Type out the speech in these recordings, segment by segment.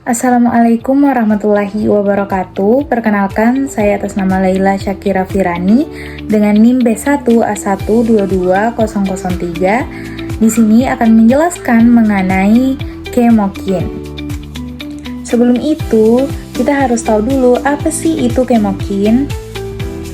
Assalamualaikum warahmatullahi wabarakatuh. Perkenalkan, saya atas nama Laila Syakira Firani dengan NIM B1A122003. Di sini akan menjelaskan mengenai kemokin. Sebelum itu, kita harus tahu dulu apa sih itu kemokin.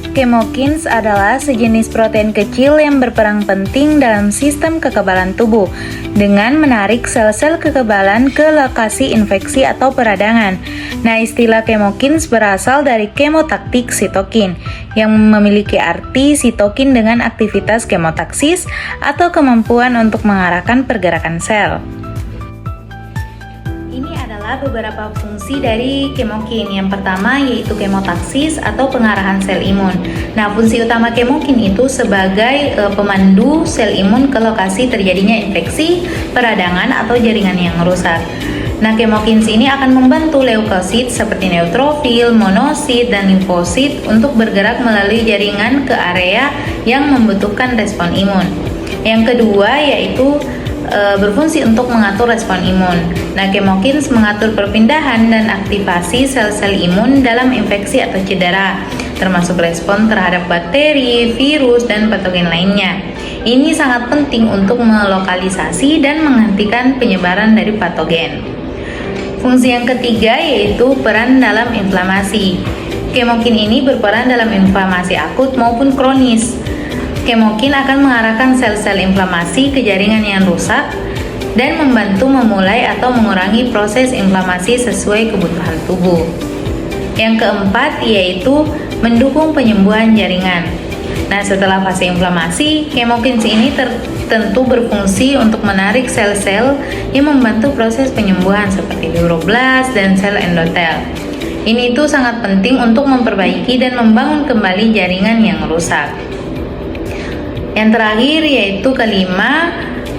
Chemokines adalah sejenis protein kecil yang berperan penting dalam sistem kekebalan tubuh dengan menarik sel-sel kekebalan ke lokasi infeksi atau peradangan. Nah, istilah chemokines berasal dari kemotaktik sitokin yang memiliki arti sitokin dengan aktivitas kemotaksis atau kemampuan untuk mengarahkan pergerakan sel. Ini adalah beberapa fungsi dari kemokin. Yang pertama yaitu kemotaksis atau pengarahan sel imun. Nah, fungsi utama kemokin itu sebagai pemandu sel imun ke lokasi terjadinya infeksi, peradangan, atau jaringan yang rusak. Nah, chemokines ini akan membantu leukosit seperti neutrofil, monosit, dan limfosit untuk bergerak melalui jaringan ke area yang membutuhkan respon imun. Yang kedua yaitu berfungsi untuk mengatur respon imun. Nah, chemokines mengatur perpindahan dan aktivasi sel-sel imun dalam infeksi atau cedera, termasuk respon terhadap bakteri, virus, dan patogen lainnya. Ini sangat penting untuk melokalisasi dan menghentikan penyebaran dari patogen. Fungsi yang ketiga yaitu peran dalam inflamasi. Kemokin ini berperan dalam inflamasi akut maupun kronis. Kemokin akan mengarahkan sel-sel inflamasi ke jaringan yang rusak dan membantu memulai atau mengurangi proses inflamasi sesuai kebutuhan tubuh. Yang keempat yaitu mendukung penyembuhan jaringan. Nah, setelah fase inflamasi, chemokines ini tentu berfungsi untuk menarik sel-sel yang membantu proses penyembuhan seperti fibroblast dan sel endotel. Ini itu sangat penting untuk memperbaiki dan membangun kembali jaringan yang rusak. Yang terakhir yaitu kelima,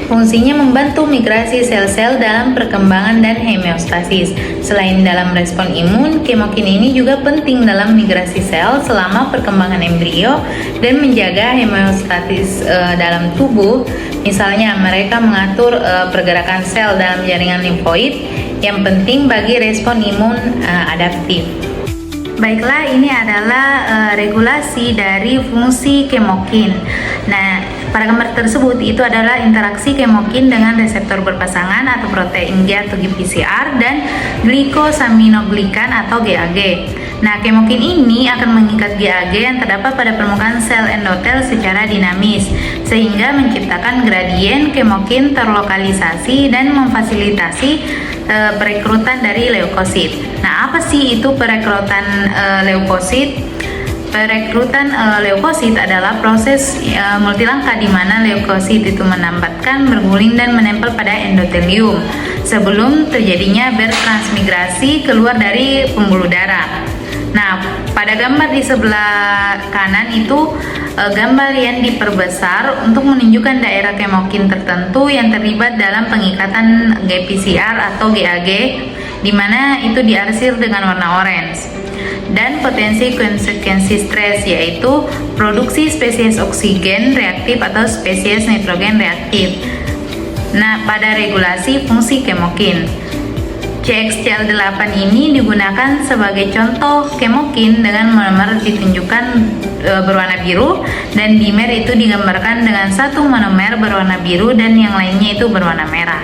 fungsinya membantu migrasi sel-sel dalam perkembangan dan homeostasis. Selain dalam respon imun, kemokin ini juga penting dalam migrasi sel selama perkembangan embrio dan menjaga homeostatis dalam tubuh. Misalnya, mereka mengatur pergerakan sel dalam jaringan limfoid yang penting bagi respon imun adaptif. Baiklah, ini adalah regulasi dari fungsi kemokin. Nah, pada gambar tersebut itu adalah interaksi kemokin dengan reseptor berpasangan atau protein G atau GPCR dan glikosaminoglikan atau GAG. Nah, kemokin ini akan mengikat GAG yang terdapat pada permukaan sel endotel secara dinamis, sehingga menciptakan gradien kemokin terlokalisasi dan memfasilitasi perekrutan dari leukosit. Nah, apa sih itu perekrutan leukosit? Perekrutan leukosit adalah proses multilangkah di mana leukosit itu menambatkan, berguling, dan menempel pada endotelium sebelum terjadinya bertransmigrasi keluar dari pembuluh darah. Nah, pada gambar di sebelah kanan itu gambar yang diperbesar untuk menunjukkan daerah kemokin tertentu yang terlibat dalam pengikatan GPCR atau GAG, di mana itu diarsir dengan warna orange. Dan potensi konsekuensi stres yaitu produksi spesies oksigen reaktif atau spesies nitrogen reaktif. Nah, pada regulasi fungsi kemokin, CXCL8 ini digunakan sebagai contoh kemokin dengan monomer ditunjukkan berwarna biru dan dimer itu digambarkan dengan satu monomer berwarna biru dan yang lainnya itu berwarna merah.